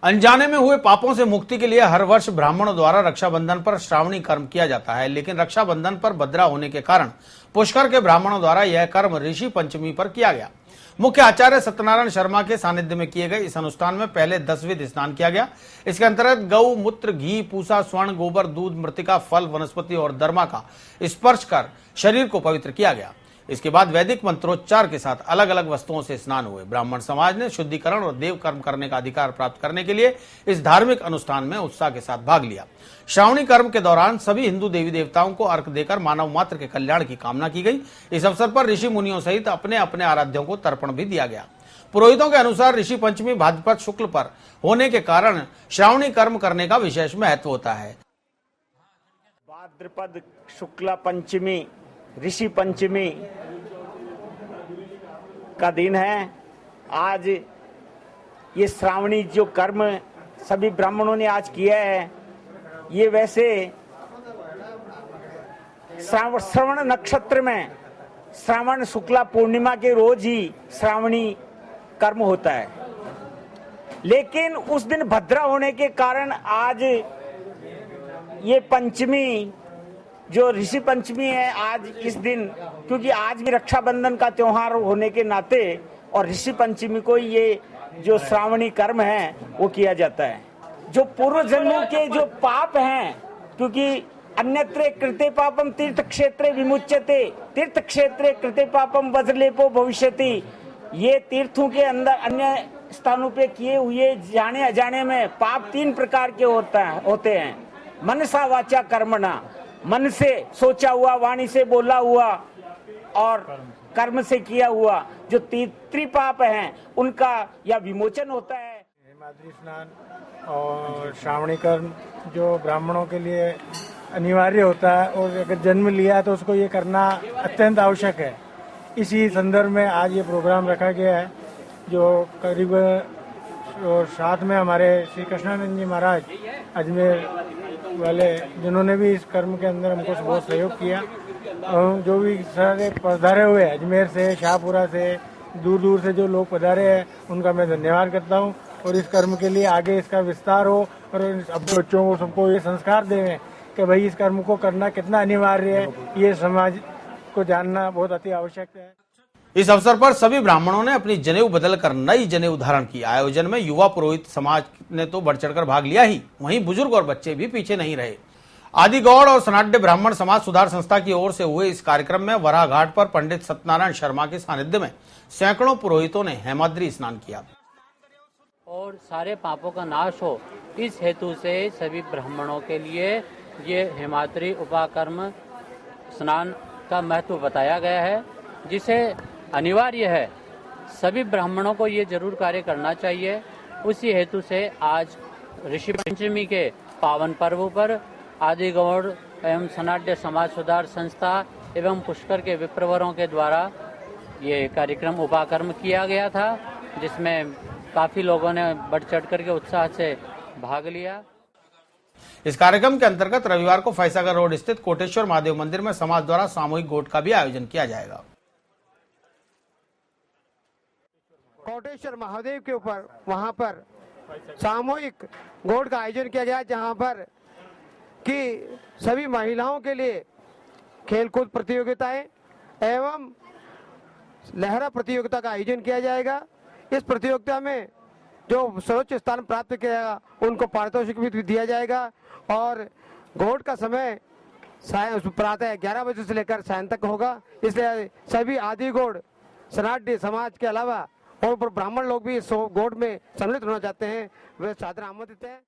अनजाने में हुए पापों से मुक्ति के लिए हर वर्ष ब्राह्मणों द्वारा रक्षाबंधन पर श्रावणी कर्म किया जाता है, लेकिन रक्षाबंधन पर भद्रा होने के कारण पुष्कर के ब्राह्मणों द्वारा यह कर्म ऋषि पंचमी पर किया गया। मुख्य आचार्य सत्यनारायण शर्मा के सानिध्य में किए गए इस अनुष्ठान में पहले 10 स्नान किया गया। इसके अंतर्गत गौ मूत्र, घी, पूसा, स्वर्ण, गोबर, दूध, मृतिका, फल, वनस्पति और दरमा का स्पर्श कर शरीर को पवित्र किया गया। इसके बाद वैदिक मंत्रोच्चार के साथ अलग अलग वस्तुओं से स्नान हुए। ब्राह्मण समाज ने शुद्धिकरण और देव कर्म करने का अधिकार प्राप्त करने के लिए इस धार्मिक अनुष्ठान में उत्साह के साथ भाग लिया। श्रावणी कर्म के दौरान सभी हिंदू देवी देवताओं को अर्घ देकर मानव मात्र के कल्याण की कामना की गई। इस अवसर पर ऋषि मुनियों सहित अपने अपने आराध्यों को तर्पण भी दिया गया। पुरोहितों के अनुसार ऋषि पंचमी भाद्रपद शुक्ल पर होने के कारण श्रावणी कर्म करने का विशेष महत्व होता है। भाद्रपद शुक्ला पंचमी ऋषि पंचमी का दिन है। आज ये श्रावणी जो कर्म सभी ब्राह्मणों ने आज किया है, ये वैसे श्रवण नक्षत्र में श्रावण शुक्ला पूर्णिमा के रोज ही श्रावणी कर्म होता है, लेकिन उस दिन भद्रा होने के कारण आज ये पंचमी जो ऋषि पंचमी है, आज इस दिन, क्योंकि आज भी रक्षाबंधन का त्योहार होने के नाते और ऋषि पंचमी को ये जो श्रावणी कर्म है वो किया जाता है। जो पूर्व जन्मों के जो पाप हैं, क्योंकि अन्यत्र कृते पापम तीर्थ क्षेत्रे विमुच्यते, तीर्थ क्षेत्रे कृते पापम वज्रलेपो भविष्यति, ये तीर्थों के अंदर अन्य स्थानों पे किए हुए जाने अजाने में पाप 3 प्रकार के होते हैं। मनसा वाचा कर्मणा, मन से सोचा हुआ, वाणी से बोला हुआ और कर्म से किया हुआ जो त्रिपाप हैं उनका या विमोचन होता है। हेमाद्री स्नान और श्रावणी कर्म जो ब्राह्मणों के लिए अनिवार्य होता है और अगर जन्म लिया तो उसको ये करना अत्यंत आवश्यक है। इसी संदर्भ में आज ये प्रोग्राम रखा गया है, जो करीब और साथ में हमारे श्री कृष्णानंद जी महाराज अजमेर वाले, जिन्होंने भी इस कर्म के अंदर हमको बहुत सहयोग किया, और जो भी सारे पधारे हुए अजमेर से, शाहपुरा से, दूर दूर से जो लोग पधारे हैं उनका मैं धन्यवाद करता हूं। और इस कर्म के लिए आगे इसका विस्तार हो और अब बच्चों को सबको ये संस्कार दें कि भाई इस कर्म को करना कितना अनिवार्य है, ये समाज को जानना बहुत अति आवश्यक है। इस अवसर पर सभी ब्राह्मणों ने अपनी जनेऊ बदलकर नई जनेऊ धारण की। आयोजन में युवा पुरोहित समाज ने तो बढ़ चढ़कर भाग लिया ही, वहीं बुजुर्ग और बच्चे भी पीछे नहीं रहे। आदिगौड़ और सनाड्य ब्राह्मण समाज सुधार संस्था की ओर से हुए इस कार्यक्रम में वराह घाट पर पंडित सत्यनारायण शर्मा के सानिध्य में सैकड़ों पुरोहितों ने हेमाद्री स्नान किया और सारे पापों का नाश हो, इस हेतु से सभी ब्राह्मणों के लिए ये हेमाद्री उपाकर्म स्नान का महत्व बताया गया है, जिसे अनिवार्य है सभी ब्राह्मणों को ये जरूर कार्य करना चाहिए। उसी हेतु से आज ऋषि पंचमी के पावन पर्व पर आदिगौड़ एवं सनाड्य समाज सुधार संस्था एवं पुष्कर के विप्रवरों के द्वारा ये कार्यक्रम उपाकर्म किया गया था, जिसमें काफी लोगों ने बढ़ चढ़ करके उत्साह से भाग लिया। इस कार्यक्रम के अंतर्गत रविवार को फैसागर रोड स्थित कोटेश्वर महादेव मंदिर में समाज द्वारा सामूहिक गोट का भी आयोजन किया जाएगा। कोटेश्वर महादेव के ऊपर वहां पर सामूहिक गोट का आयोजन किया गया, जहां पर कि सभी महिलाओं के लिए खेलकूद प्रतियोगिताएं एवं लहरा प्रतियोगिता का आयोजन किया जाएगा। इस प्रतियोगिता में जो सर्वोच्च स्थान प्राप्त किया उनको पारितोषिक भी दिया जाएगा और गोट का समय प्रातः 11 बजे से लेकर सायं तक होगा। इसलिए सभी आदिगौड़ सनाड्य समाज के अलावा और ब्राह्मण लोग भी इस गोट में सम्मिलित होना चाहते हैं, वे सादर आमंत्रित हैं।